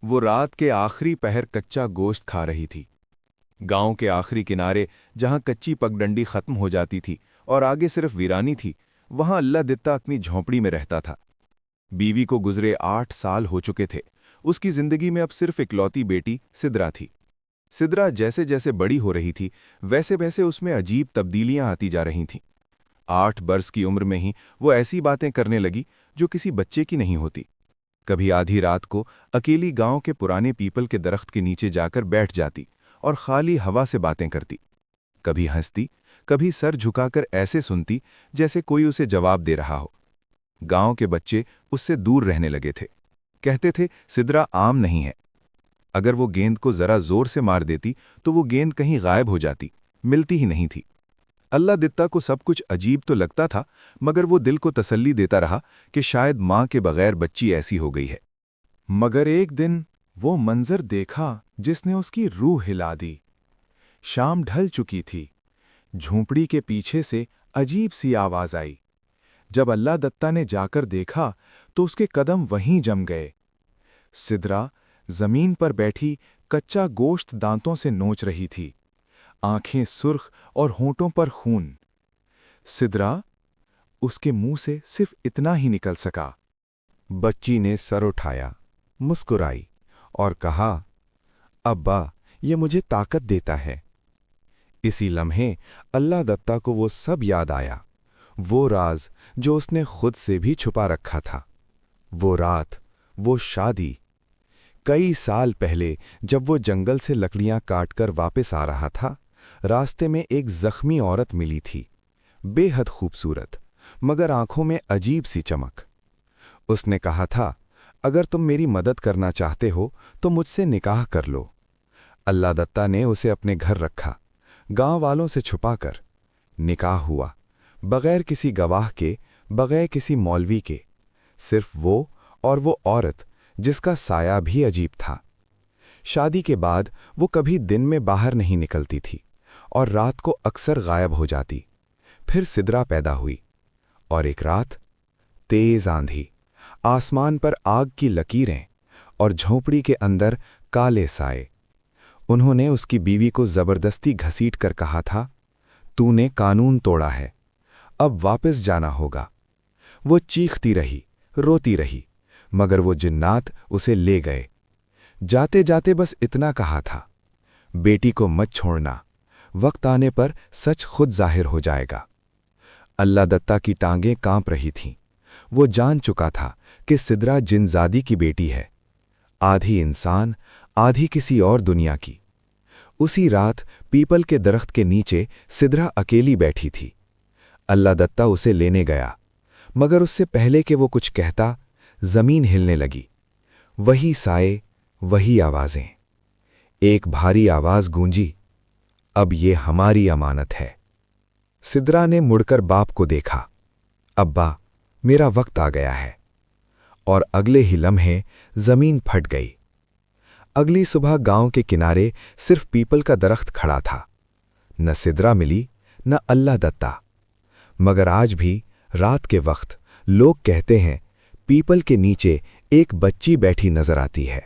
وہ رات کے آخری پہر کچا گوشت کھا رہی تھی۔ گاؤں کے آخری کنارے جہاں کچی پگڈنڈی ختم ہو جاتی تھی اور آگے صرف ویرانی تھی، وہاں اللہ دتا اپنی جھونپڑی میں رہتا تھا۔ بیوی کو گزرے 8 سال ہو چکے تھے۔ اس کی زندگی میں اب صرف اکلوتی بیٹی سدرا تھی۔ سدرا جیسے جیسے بڑی ہو رہی تھی ویسے ویسے اس میں عجیب تبدیلیاں آتی جا رہی تھیں۔ 8 برس کی عمر میں ہی وہ ایسی باتیں کرنے لگی جو کسی بچے کی نہیں ہوتی۔ کبھی آدھی رات کو اکیلی گاؤں کے پرانے پیپل کے درخت کے نیچے جا کر بیٹھ جاتی اور خالی ہوا سے باتیں کرتی۔ کبھی ہنستی، کبھی سر جھکا کر ایسے سنتی جیسے کوئی اسے جواب دے رہا ہو۔ گاؤں کے بچے اس سے دور رہنے لگے تھے، کہتے تھے سدرا عام نہیں ہے۔ اگر وہ گیند کو ذرا زور سے مار دیتی تو وہ گیند کہیں غائب ہو جاتی، ملتی ہی نہیں تھی۔ اللہ دتا کو سب کچھ عجیب تو لگتا تھا، مگر وہ دل کو تسلی دیتا رہا کہ شاید ماں کے بغیر بچی ایسی ہو گئی ہے۔ مگر ایک دن وہ منظر دیکھا جس نے اس کی روح ہلا دی۔ شام ڈھل چکی تھی۔ جھونپڑی کے پیچھے سے عجیب سی آواز آئی۔ جب اللہ دتا نے جا کر دیکھا تو اس کے قدم وہیں جم گئے۔ سدرا زمین پر بیٹھی کچا گوشت دانتوں سے نوچ رہی تھی، آنکھیں سرخ اور ہونٹوں پر خون۔ سدرا، اس کے منہ سے صرف اتنا ہی نکل سکا۔ بچی نے سر اٹھایا، مسکرائی اور کہا، ابا، یہ مجھے طاقت دیتا ہے۔ اسی لمحے اللہ دتا کو وہ سب یاد آیا، وہ راز جو اس نے خود سے بھی چھپا رکھا تھا، وہ رات، وہ شادی۔ کئی سال پہلے جب وہ جنگل سے لکڑیاں کاٹ کر واپس آ رہا تھا، راستے میں ایک زخمی عورت ملی تھی، بے حد خوبصورت، مگر آنکھوں میں عجیب سی چمک۔ اس نے کہا تھا، اگر تم میری مدد کرنا چاہتے ہو تو مجھ سے نکاح کر لو۔ اللہ دتا نے اسے اپنے گھر رکھا، گاؤں والوں سے چھپا کر۔ نکاح ہوا، بغیر کسی گواہ کے، بغیر کسی مولوی کے، صرف وہ اور وہ عورت جس کا سایہ بھی عجیب تھا۔ شادی کے بعد وہ کبھی دن میں باہر نہیں نکلتی تھی اور رات کو اکثر غائب ہو جاتی۔ پھر سدرا پیدا ہوئی، اور ایک رات تیز آندھی، آسمان پر آگ کی لکیریں اور جھونپڑی کے اندر کالے سائے۔ انہوں نے اس کی بیوی کو زبردستی گھسیٹ کر کہا تھا، تو نے قانون توڑا ہے، اب واپس جانا ہوگا۔ وہ چیختی رہی، روتی رہی، مگر وہ جنات اسے لے گئے۔ جاتے جاتے بس اتنا کہا تھا، بیٹی کو مت چھوڑنا، وقت آنے پر سچ خود ظاہر ہو جائے گا۔ اللہ دتا کی ٹانگیں کانپ رہی تھیں۔ وہ جان چکا تھا کہ سدرا جنزادی کی بیٹی ہے، آدھی انسان، آدھی کسی اور دنیا کی۔ اسی رات پیپل کے درخت کے نیچے سدرا اکیلی بیٹھی تھی۔ اللہ دتا اسے لینے گیا، مگر اس سے پہلے کہ وہ کچھ کہتا، زمین ہلنے لگی۔ وہی سائے، وہی آوازیں۔ ایک بھاری آواز گونجی، اب یہ ہماری امانت ہے۔ سدرا نے مڑ کر باپ کو دیکھا، ابا، میرا وقت آ گیا ہے۔ اور اگلے ہی لمحے زمین پھٹ گئی۔ اگلی صبح گاؤں کے کنارے صرف پیپل کا درخت کھڑا تھا، نہ سدرا ملی، نہ اللہ دتا۔ مگر آج بھی رات کے وقت لوگ کہتے ہیں، پیپل کے نیچے ایک بچی بیٹھی نظر آتی ہے۔